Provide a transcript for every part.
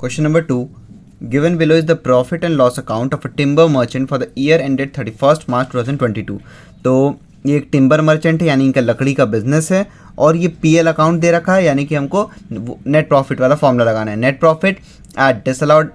Question number 2. Given below is the profit and loss account of a timber merchant for the year ended 31st March 2022. तो ये एक timber merchant है यानी इनका लकड़ी का बिजनेस है और ये पीएल अकाउंट दे रखा है यानी कि हमको नेट प्रॉफिट वाला फॉर्मूला लगाना है. Net profit at disallowed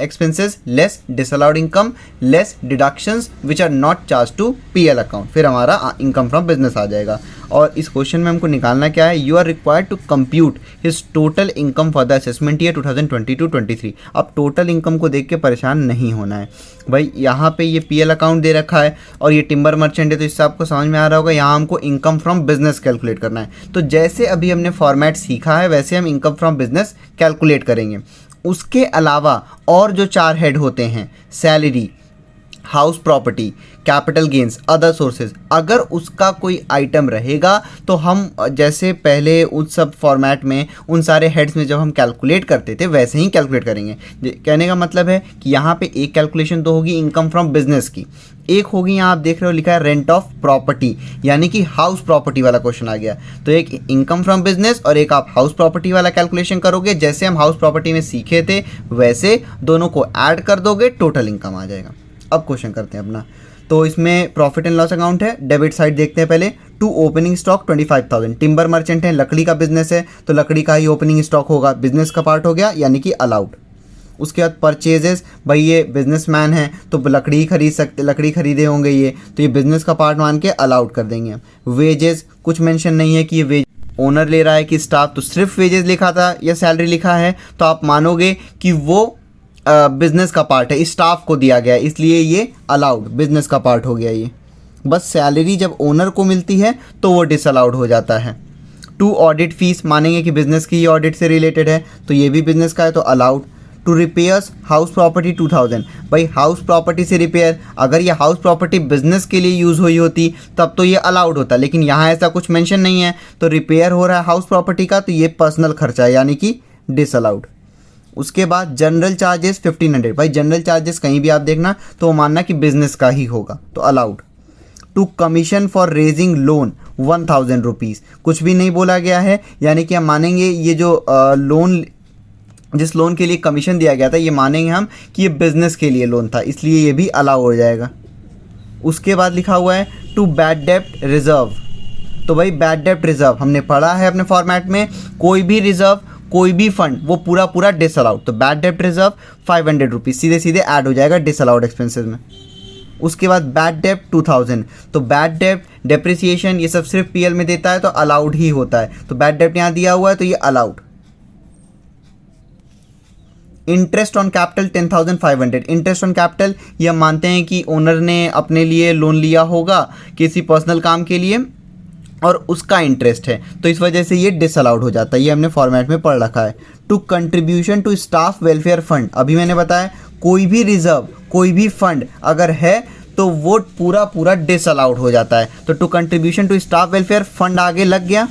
expenses less disallowed income less deductions which are not charged to PL account. फिर हमारा इनकम फ्रॉम बिजनेस आ जाएगा. और इस क्वेश्चन में हमको निकालना क्या है, you are required to compute his total income for the assessment year 2022-23. अब टोटल इनकम को देख के परेशान नहीं होना है भाई. यहाँ पे ये PL अकाउंट दे रखा है और ये टिम्बर मर्चेंट है तो इससे आपको समझ में आ रहा होगा यहाँ हमको इनकम फ्रॉम बिजनेस कैलकुलेट करना है. तो जैसे अभी हमने फॉर्मेट सीखा है वैसे हम इनकम फ्रॉम बिजनेस कैलकुलेट करेंगे. उसके अलावा और जो 4 हेड होते हैं, salary, house property, capital gains, other sources, अगर उसका कोई आइटम रहेगा तो हम जैसे पहले उस सब फॉर्मेट में उन सारे हेड्स में जब हम कैलकुलेट करते थे वैसे ही कैलकुलेट करेंगे. कहने का मतलब है कि यहाँ पे एक कैलकुलेशन तो होगी इनकम फ्रॉम बिजनेस की, एक होगी यहाँ आप देख रहे हो लिखा है रेंट ऑफ प्रॉपर्टी यानी कि हाउस प्रॉपर्टी वाला क्वेश्चन आ गया. तो एक इनकम फ्रॉम बिजनेस और एक आप हाउस प्रॉपर्टी वाला कैलकुलेशन करोगे. जैसे हम हाउस प्रॉपर्टी में सीखे थे वैसे दोनों को ऐड कर दोगे, टोटल इनकम आ जाएगा. अब क्वेश्चन करते हैं अपना. तो इसमें प्रॉफिट एंड लॉस अकाउंट है, डेबिट साइड देखते हैं पहले. To opening stock 25,000. Timber merchant है, लकड़ी का बिजनेस है तो लकड़ी का ही ओपनिंग स्टॉक होगा, बिजनेस का पार्ट हो गया यानी कि अलाउड. उसके बाद परचेजेस, भाई ये बिजनेसमैन है तो लकड़ी ही खरीद सकते, लकड़ी खरीदे होंगे ये तो ये बिजनेस का पार्ट मान के अलाउड कर देंगे. वेजेस कुछ मेंशन नहीं है कि ये वेज ओनर ले रहा है कि स्टाफ, तो सिर्फ वेजेस लिखा था या सैलरी लिखा है तो आप मानोगे कि वो बिजनेस का पार्ट है, स्टाफ को दिया गया है इसलिए ये अलाउड बिजनेस का पार्ट हो गया. ये बस सैलरी जब ओनर को मिलती है तो वो डिसअलाउड हो जाता है. टू ऑडिट फीस मानेंगे कि बिजनेस की ऑडिट से रिलेटेड है तो ये भी बिजनेस का है तो allowed. To repairs house property 2000. भाई हाउस प्रॉपर्टी से रिपेयर, अगर ये हाउस प्रॉपर्टी बिजनेस के लिए यूज़ हुई होती तब तो ये अलाउड होता, लेकिन यहाँ ऐसा कुछ मेंशन नहीं है तो रिपेयर हो रहा है हाउस प्रॉपर्टी का तो ये पर्सनल खर्चा है यानी कि डिसअलाउड. उसके बाद जनरल चार्जेस 1500. भाई जनरल चार्जेस कहीं भी आप देखना तो वो मानना कि बिजनेस का ही होगा तो allowed. To commission for raising loan 1000 rupees. कुछ भी नहीं बोला गया है यानी कि हम मानेंगे ये जो लोन, जिस लोन के लिए कमीशन दिया गया था ये मानेंगे हम कि ये बिजनेस के लिए लोन था इसलिए ये भी अलाउ हो जाएगा. उसके बाद लिखा हुआ है टू बैड डेप्ट रिजर्व. तो भाई बैड डेप्ट रिजर्व हमने पढ़ा है अपने फॉर्मेट में, कोई भी रिजर्व कोई भी फंड वो पूरा पूरा डिसअलाउड. तो बैड डेप्ट रिजर्व 500 रुपीज़ सीधे सीधे ऐड हो जाएगा डिसअलाउड एक्सपेंसेस में. उसके बाद बैड डेप्ट 2000. तो बैड डेप्ट डेप्रिसिएशन ये सब सिर्फ पीएल में देता है तो अलाउड ही होता है तो बैड डेप्ट यहाँ दिया हुआ है तो ये allowed. Interest on capital 10,500. Interest on capital ये हम मानते हैं कि ओनर ने अपने लिए लोन लिया होगा किसी पर्सनल काम के लिए और उसका इंटरेस्ट है तो इस वजह से ये डिसअलाउड हो जाता है, ये हमने फॉर्मेट में पढ़ रखा है. To contribution to staff welfare fund. अभी मैंने बताया कोई भी रिजर्व कोई भी फंड अगर है तो वो पूरा पूरा डिसअलाउड हो जाता है. तो to contribution to staff welfare fund आगे लग गया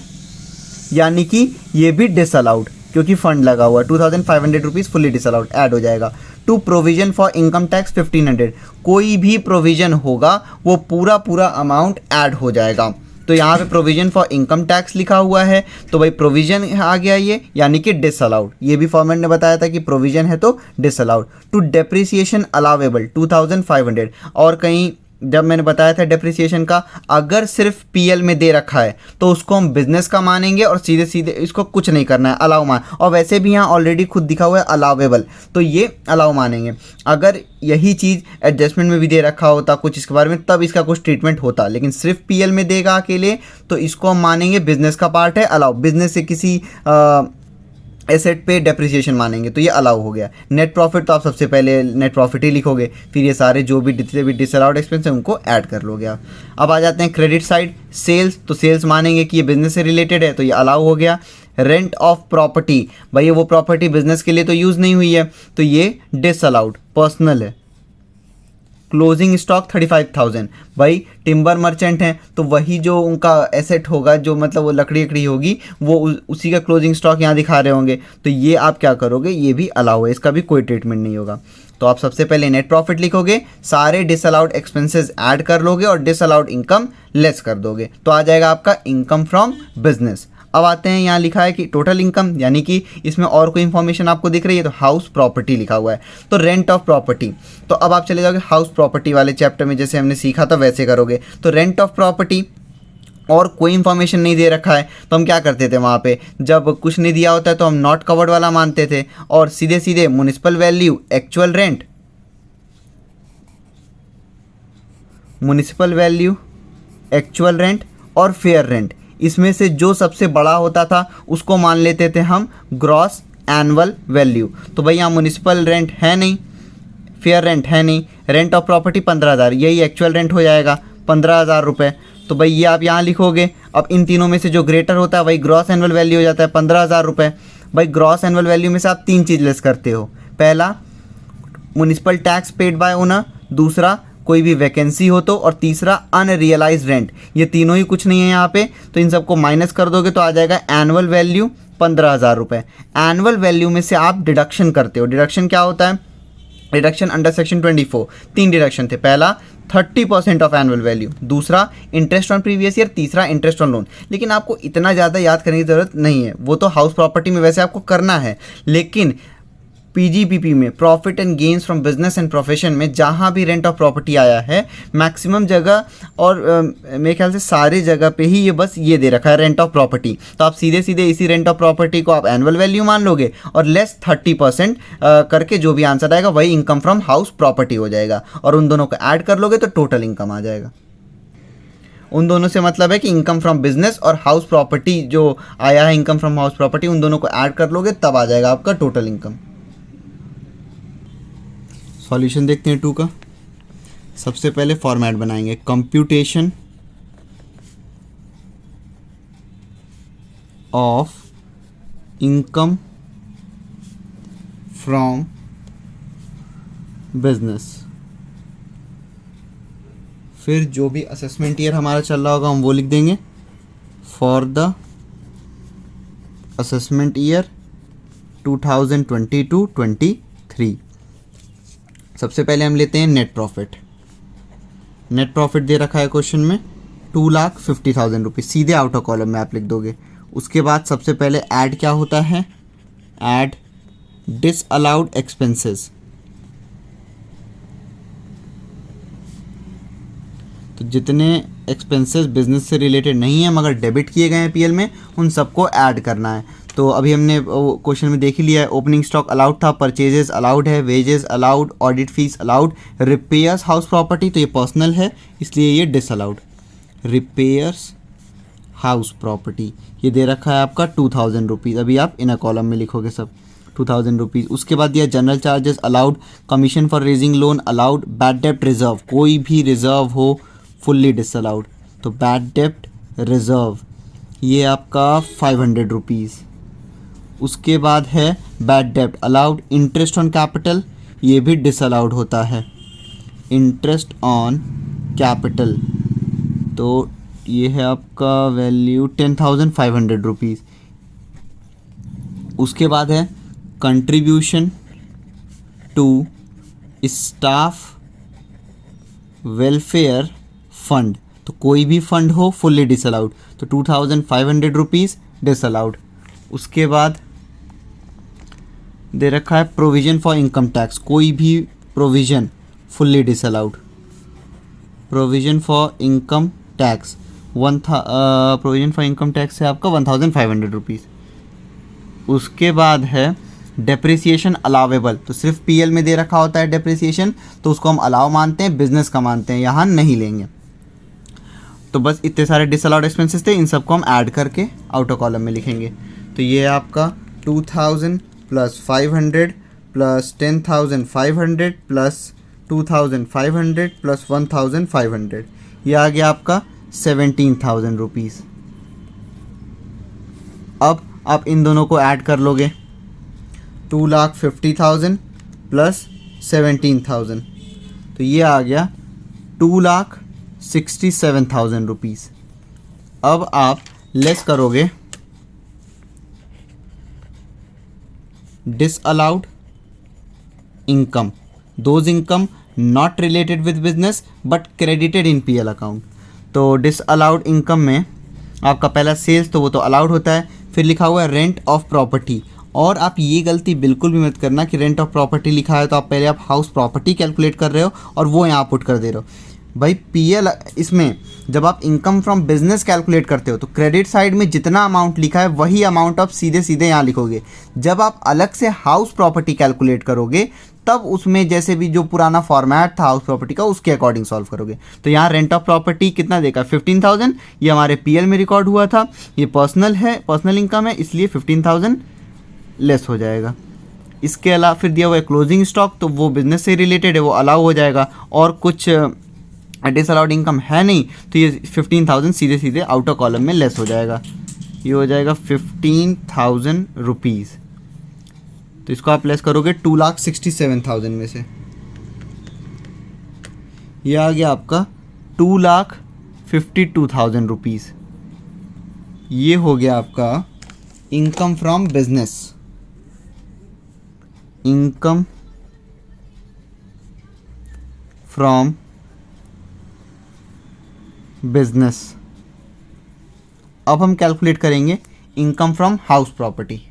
यानी कि ये भी डिसअलाउड क्योंकि फंड लगा हुआ. 2500 रुपीज़ फुली डिसअलाउड ऐड हो जाएगा. To provision for income tax 1500. कोई भी प्रोविजन होगा वो पूरा पूरा अमाउंट ऐड हो जाएगा. तो यहाँ पे प्रोविजन फॉर इनकम टैक्स लिखा हुआ है तो भाई प्रोविजन आ गया ये यानी कि डिसअलाउड. ये भी फॉर्मेट ने बताया था कि प्रोविजन है तो डिसअलाउड. To depreciation allowable 2500. और कहीं जब मैंने बताया था डेप्रिसिएशन का अगर सिर्फ पीएल में दे रखा है तो उसको हम बिजनेस का मानेंगे और सीधे सीधे इसको कुछ नहीं करना है, अलाउ मान. और वैसे भी यहाँ ऑलरेडी खुद दिखा हुआ है अलावेबल तो ये अलाउ मानेंगे. अगर यही चीज़ एडजस्टमेंट में भी दे रखा होता कुछ इसके बारे में तब इसका कुछ ट्रीटमेंट होता, लेकिन सिर्फ पीएल में देगा अकेले तो इसको हम मानेंगे बिजनेस का पार्ट है, अलाउ. बिजनेस से किसी एसेट पे डेप्रिसिएशन मानेंगे तो ये अलाउ हो गया. नेट प्रॉफिट तो आप सबसे पहले नेट प्रॉफिट ही लिखोगे फिर ये सारे जो भी डिसअलाउड एक्सपेंस है उनको ऐड कर लोगे आप. अब आ जाते हैं क्रेडिट साइड. सेल्स, तो सेल्स मानेंगे कि ये बिजनेस से रिलेटेड है तो ये अलाउ हो गया. रेंट ऑफ प्रॉपर्टी, भाई वो प्रॉपर्टी बिजनेस के लिए तो यूज़ नहीं हुई है तो ये डिसअलाउड पर्सनल है. Closing stock 35,000. भाई टिम्बर मर्चेंट हैं तो वही जो उनका एसेट होगा जो मतलब वो लकड़ी होगी वो उसी का क्लोजिंग स्टॉक यहाँ दिखा रहे होंगे तो ये आप क्या करोगे, ये भी अलाउ है, इसका भी कोई ट्रीटमेंट नहीं होगा. तो आप सबसे पहले नेट प्रॉफिट लिखोगे, सारे डिसअलाउड एक्सपेंसेस ऐड कर लोगे और डिसअलाउड इनकम लेस कर दोगे तो आ जाएगा आपका इनकम फ्रॉम बिजनेस. अब आते हैं, यहाँ लिखा है कि टोटल इनकम, यानी कि इसमें और कोई इन्फॉर्मेशन आपको दिख रही है तो हाउस प्रॉपर्टी लिखा हुआ है, तो रेंट ऑफ प्रॉपर्टी। तो अब आप चले जाओगे हाउस प्रॉपर्टी वाले चैप्टर में, जैसे हमने सीखा था वैसे करोगे। तो रेंट ऑफ प्रॉपर्टी और कोई इन्फॉर्मेशन नहीं दे रखा है तो हम क्या करते थे वहाँ पे, जब कुछ नहीं दिया होता है तो हम नॉट कवर्ड वाला मानते थे और सीधे सीधे municipal value, actual rent, municipal value, actual rent और फेयर रेंट, इसमें से जो सबसे बड़ा होता था उसको मान लेते थे हम ग्रॉस एनुअल वैल्यू। तो भाई यहाँ म्युनिसिपल रेंट है नहीं, फेयर रेंट है नहीं, रेंट ऑफ प्रॉपर्टी 15,000, यही एक्चुअल रेंट हो जाएगा 15,000 रुपये। तो भाई ये आप यहाँ लिखोगे। अब इन तीनों में से जो ग्रेटर होता है वही ग्रॉस एनुअल वैल्यू हो जाता है 15,000 रुपये। भाई ग्रॉस एनुअल वैल्यू में से आप 3 चीज़ लेस करते हो, पहला municipal tax paid by owner, दूसरा कोई भी वैकेंसी हो तो, और तीसरा अनरियलाइज रेंट। ये तीनों ही कुछ नहीं है यहाँ पे, तो इन सबको माइनस कर दोगे तो आ जाएगा एनुअल वैल्यू 15,000 रुपये। एनुअल वैल्यू में से आप डिडक्शन करते हो। डिडक्शन क्या होता है? डिडक्शन अंडर सेक्शन 24 3 डिडक्शन थे, पहला 30% ऑफ एनुअल वैल्यू, दूसरा इंटरेस्ट ऑन प्रीवियस ईयर, तीसरा इंटरेस्ट ऑन लोन। लेकिन आपको इतना ज़्यादा याद करने की ज़रूरत नहीं है, वो तो हाउस प्रॉपर्टी में वैसे आपको करना है, लेकिन पीजीपीपी में profit and gains from business and profession में जहाँ भी रेंट ऑफ प्रॉपर्टी आया है मैक्सिमम जगह और मेरे ख्याल से सारे जगह पे ही ये बस ये दे रखा है रेंट ऑफ प्रॉपर्टी। तो आप सीधे सीधे इसी रेंट ऑफ प्रॉपर्टी को आप एनुअल वैल्यू मान लोगे और लेस 30% करके जो भी आंसर आएगा वही इनकम फ्रॉम हाउस प्रॉपर्टी हो जाएगा, और उन दोनों को ऐड कर लोगे तो टोटल इनकम आ जाएगा। उन दोनों से मतलब है कि इनकम फ्रॉम बिजनेस और हाउस प्रॉपर्टी जो आया है इनकम फ्रॉम हाउस प्रॉपर्टी, उन दोनों को ऐड कर लोगे तब आ जाएगा आपका टोटल इनकम। सॉल्यूशन देखते हैं 2 का। सबसे पहले फॉर्मेट बनाएंगे, computation of income from business. फिर जो भी असेसमेंट ईयर हमारा चल रहा होगा हम वो लिख देंगे, फॉर द असेसमेंट ईयर 2022-23। सबसे पहले हम लेते हैं नेट प्रॉफिट। नेट प्रॉफिट दे रखा है क्वेश्चन में 2,50,000 रुपये, सीधे आउटर कॉलम में आप लिख दोगे। उसके बाद सबसे पहले ऐड क्या होता है, ऐड डिसअलाउड एक्सपेंसेस। तो जितने एक्सपेंसेस बिजनेस से रिलेटेड नहीं है मगर डेबिट किए गए हैं पीएल में, उन सबको ऐड करना है। तो अभी हमने क्वेश्चन में देख ही लिया है, ओपनिंग स्टॉक अलाउड था, परचेजेस अलाउड है, wages allowed, audit fees allowed, repairs house property तो ये पर्सनल है इसलिए ये डिसअलाउड। रिपेयर्स हाउस प्रॉपर्टी ये दे रखा है आपका 2,000 रुपीज़, अभी आप इन कॉलम में लिखोगे सब 2,000 रुपीज़। उसके बाद दिया general charges allowed, commission for raising loan allowed, bad डेप्ट रिजर्व, कोई भी रिजर्व हो फुल्ली डिसअलाउड। तो बैड डेप्ट रिजर्व ये आपका 500 रुपीज़। उसके बाद है बैड डेप्ट अलाउड, इंटरेस्ट ऑन कैपिटल ये भी डिसअलाउड होता है, इंटरेस्ट ऑन कैपिटल तो ये है आपका वैल्यू 10,500 रुपीज़। उसके बाद है contribution to staff welfare fund, तो कोई भी फंड हो फुल्ली डिसअलाउड, तो 2,500 रुपीज़ डिसअलाउड। उसके बाद दे रखा है प्रोविज़न फॉर इनकम टैक्स, कोई भी provision fully disallowed. Provision for income tax provision for income tax है आपका 1,500 रुपीज़। उसके बाद है डेप्रिसिएशन अलावेबल, तो सिर्फ पीएल में दे रखा होता है डेप्रिसिएशन तो उसको हम अलाव मानते हैं, बिजनेस का मानते हैं, यहाँ नहीं लेंगे। तो बस इतने सारे डिसअलाउड एक्सपेंसेस थे, इन सबको हम ऐड करके आउटर कॉलम में लिखेंगे। तो ये आपका 2,000 प्लस 500 प्लस 10,500 प्लस 2,500 प्लस 1,500, ये आ गया आपका 17,000 रुपीज़। अब आप इन दोनों को ऐड कर लोगे, 2,50,000 प्लस 17,000 तो ये आ गया 2,67,000 रुपीज़। अब आप लेस करोगे disallowed income, those income not related with business but credited in PL account। तो disallowed income में आपका पहला सेल्स तो वो तो अलाउड होता है, फिर लिखा हुआ है रेंट ऑफ प्रॉपर्टी। और आप ये गलती बिल्कुल भी मत करना कि रेंट ऑफ प्रॉपर्टी लिखा है तो आप पहले आप हाउस प्रॉपर्टी कैलकुलेट कर रहे हो और वो यहाँ पुट कर दे रहे हो। भाई पीएल इसमें जब आप इनकम फ्रॉम बिजनेस कैलकुलेट करते हो तो क्रेडिट साइड में जितना अमाउंट लिखा है वही अमाउंट आप सीधे सीधे यहाँ लिखोगे। जब आप अलग से हाउस प्रॉपर्टी कैलकुलेट करोगे तब उसमें जैसे भी जो पुराना फॉर्मेट था हाउस प्रॉपर्टी का उसके अकॉर्डिंग सॉल्व करोगे। तो यहाँ रेंट ऑफ प्रॉपर्टी कितना देखा 15,000, ये हमारे पीएल में रिकॉर्ड हुआ था, ये पर्सनल है, पर्सनल इनकम है, इसलिए 15,000 लेस हो जाएगा। इसके अलावा फिर दिया हुआ है क्लोजिंग स्टॉक, तो वो बिजनेस से रिलेटेड है, वो अलाउ हो जाएगा, और कुछ डिसअलाउड इनकम है नहीं तो ये 15,000 सीधे सीधे आउटर कॉलम में लेस हो जाएगा। ये हो जाएगा 15,000 रुपीज़। तो इसको आप लेस करोगे 2,67,000 में से, ये आ गया आपका 2,52,000 रुपीज़। ये हो गया आपका income from business, income from business. अब हम कैलकुलेट करेंगे इनकम फ्रॉम हाउस प्रॉपर्टी।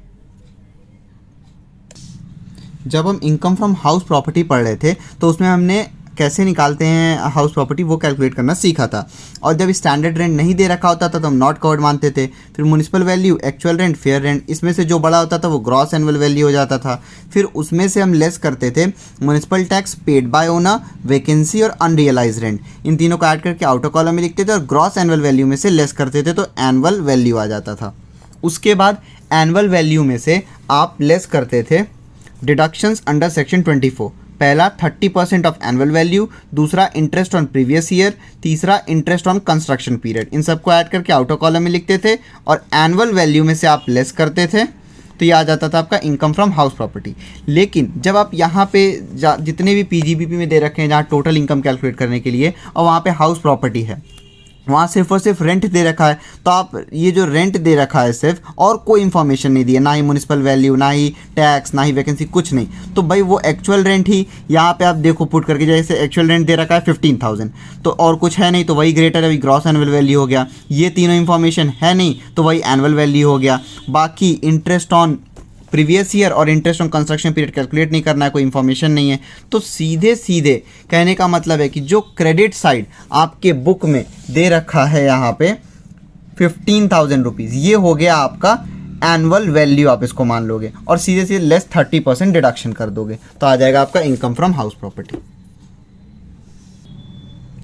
जब हम इनकम फ्रॉम हाउस प्रॉपर्टी पढ़ रहे थे तो उसमें हमने कैसे निकालते हैं हाउस प्रॉपर्टी वो कैलकुलेट करना सीखा था। और जब स्टैंडर्ड रेंट नहीं दे रखा होता था तो हम नॉट कवर्ड मानते थे। फिर municipal value, actual rent, fair rent, इसमें से जो बड़ा होता था वो ग्रॉस एनुअल वैल्यू हो जाता था। फिर उसमें से हम लेस करते थे municipal tax paid by owner, vacancy और अनरियलाइज रेंट। इन तीनों को ऐड करके आउटर कॉलम में लिखते थे और ग्रॉस एनुअल वैल्यू में से लेस करते थे तो एनुअल वैल्यू आ जाता था। उसके बाद एनुअल वैल्यू में से आप लेस करते थे डिडक्शंस अंडर सेक्शन 24। पहला 30% ऑफ एनुअल वैल्यू, दूसरा इंटरेस्ट ऑन प्रीवियस ईयर, तीसरा इंटरेस्ट ऑन कंस्ट्रक्शन पीरियड। इन सबको ऐड करके आउटर कॉलम में लिखते थे और एनुअल वैल्यू में से आप लेस करते थे तो ये आ जाता था आपका इनकम फ्रॉम हाउस प्रॉपर्टी। लेकिन जब आप यहाँ पे जितने भी पीजीबीपी में दे रखे हैं जहाँ टोटल इनकम कैलकुलेट करने के लिए और वहाँ पे हाउस प्रॉपर्टी है, वहाँ सिर्फ और सिर्फ रेंट दे रखा है, तो आप ये जो रेंट दे रखा है सिर्फ और कोई इन्फॉर्मेशन नहीं दी है, ना ही म्युनिसिपल वैल्यू, ना ही टैक्स, ना ही वैकेंसी, कुछ नहीं, तो भाई वो एक्चुअल रेंट ही यहाँ पे आप देखो पुट करके, जैसे एक्चुअल रेंट दे रखा है 15,000 तो और कुछ है नहीं तो वही ग्रेटर है, ग्रॉस एनुअल वैल्यू हो गया। ये तीनों इन्फॉर्मेशन है नहीं तो वही एनुअल वैल्यू हो गया। बाकी इंटरेस्ट ऑन प्रीवियस ईयर और interest on construction period calculate नहीं करना है, कोई इन्फॉर्मेशन नहीं है। तो सीधे सीधे कहने का मतलब है कि जो क्रेडिट साइड आपके बुक में दे रखा है यहाँ पे 15,000 रुपीज़, ये हो गया आपका एनुअल वैल्यू, आप इसको मान लोगे और सीधे सीधे लेस 30% डिडक्शन कर दोगे तो आ जाएगा आपका इनकम फ्रॉम हाउस प्रॉपर्टी।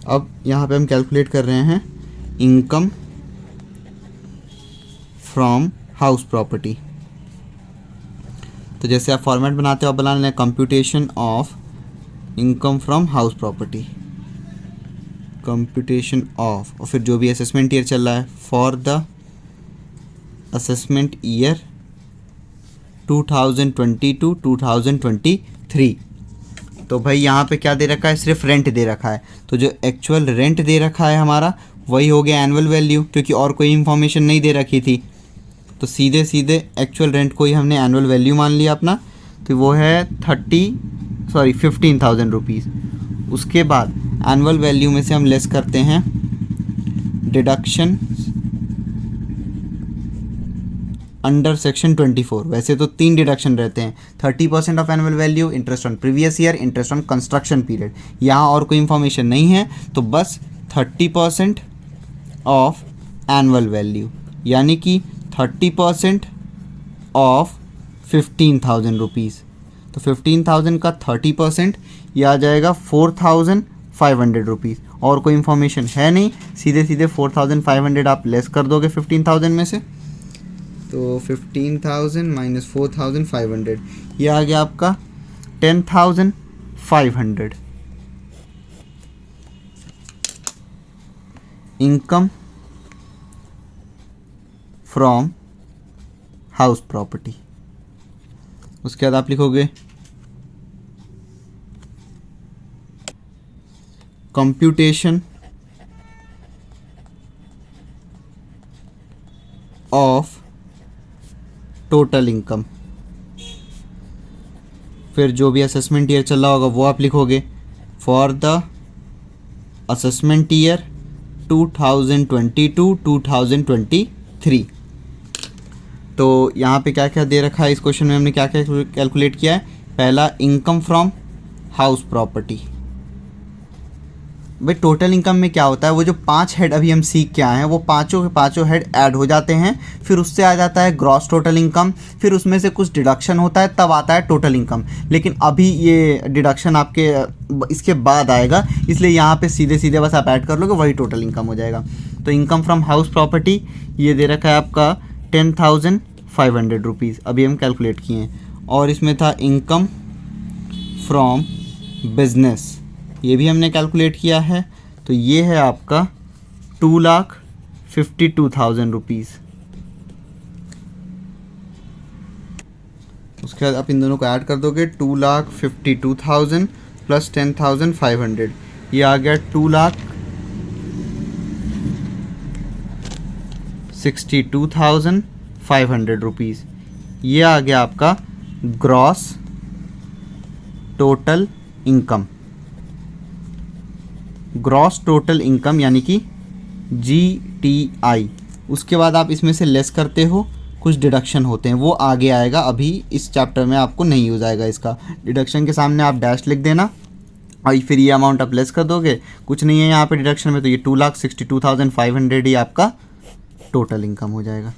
अब यहाँ पे हम कैलकुलेट कर रहे हैं इनकम फ्रॉम हाउस प्रॉपर्टी। तो जैसे आप फॉर्मेट बनाते हो आप बना लें computation of income from house property, computation of, और फिर जो भी असेसमेंट ईयर चल रहा है फॉर द असेसमेंट ईयर 2022-2023। तो भाई यहाँ पे क्या दे रखा है, सिर्फ रेंट दे रखा है, तो जो एक्चुअल रेंट दे रखा है हमारा वही हो गया एनुअल वैल्यू, क्योंकि और कोई इन्फॉर्मेशन नहीं दे रखी थी तो सीधे सीधे एक्चुअल रेंट को ही हमने एनुअल वैल्यू मान लिया अपना, तो वो है 15,000 रुपीज़। उसके बाद एनुअल वैल्यू में से हम लेस करते हैं डिडक्शन अंडर सेक्शन 24। वैसे तो 3 डिडक्शन रहते हैं, 30% of annual value, interest on previous year, interest on construction period. यहाँ और कोई इन्फॉर्मेशन नहीं है तो बस 30% ऑफ एनुअल वैल्यू, यानी कि 30% ऑफ 15,000 रुपीज़। तो 15,000 का 30% ये आ जाएगा 4,500 रुपीज़। और कोई इन्फॉर्मेशन है नहीं, सीधे सीधे 4,500 आप लेस कर दोगे 15,000 में से, तो 15,000 माइनस 4,500 ये आ गया आपका 10,500 इनकम फ्रॉम हाउस प्रॉपर्टी। उसके बाद आप लिखोगे कंप्यूटेशन ऑफ टोटल इनकम, फिर जो भी असेसमेंट ईयर चल रहा होगा वो आप लिखोगे फॉर द असेसमेंट ईयर 2022-2023। तो यहाँ पे क्या क्या दे रखा है इस क्वेश्चन में, हमने क्या क्या कैलकुलेट किया है। पहला, इनकम फ्रॉम हाउस प्रॉपर्टी। भाई टोटल इनकम में क्या होता है, वो जो 5 हेड अभी हम सीख के आए हैं वो पांचों के पांचों हेड ऐड हो जाते हैं, फिर उससे आ जाता है ग्रॉस टोटल इनकम, फिर उसमें से कुछ डिडक्शन होता है, तब आता है टोटल इनकम। लेकिन अभी ये डिडक्शन आपके इसके बाद आएगा, इसलिए यहाँ पे सीधे सीधे बस आप ऐड कर लोगे, वही टोटल इनकम हो जाएगा। तो इनकम फ्रॉम हाउस प्रॉपर्टी ये दे रखा है आपका 10,500 रुपीज़, अभी हम कैलकुलेट किए हैं। और इसमें था इनकम फ्रॉम बिजनेस, ये भी हमने कैलकुलेट किया है। तो ये है आपका 2,52,000 रुपीज़। उसके बाद आप इन दोनों को ऐड कर दोगे, 2,52,000 प्लस 10,500, ये आ गया 2,62,500 रुपीज़। ये आ गया आपका gross total income, gross total income यानी कि GTI। उसके बाद आप इसमें से लेस करते हो, कुछ डिडक्शन होते हैं, वो आगे आएगा, अभी इस चैप्टर में आपको नहीं यूज़ आएगा इसका। डिडक्शन के सामने आप डैश लिख देना और फिर ये अमाउंट आप लेस कर दोगे, कुछ नहीं है यहाँ पे डिडक्शन में, तो ये 2,62,500 ही आपका टोटल इनकम हो जाएगा।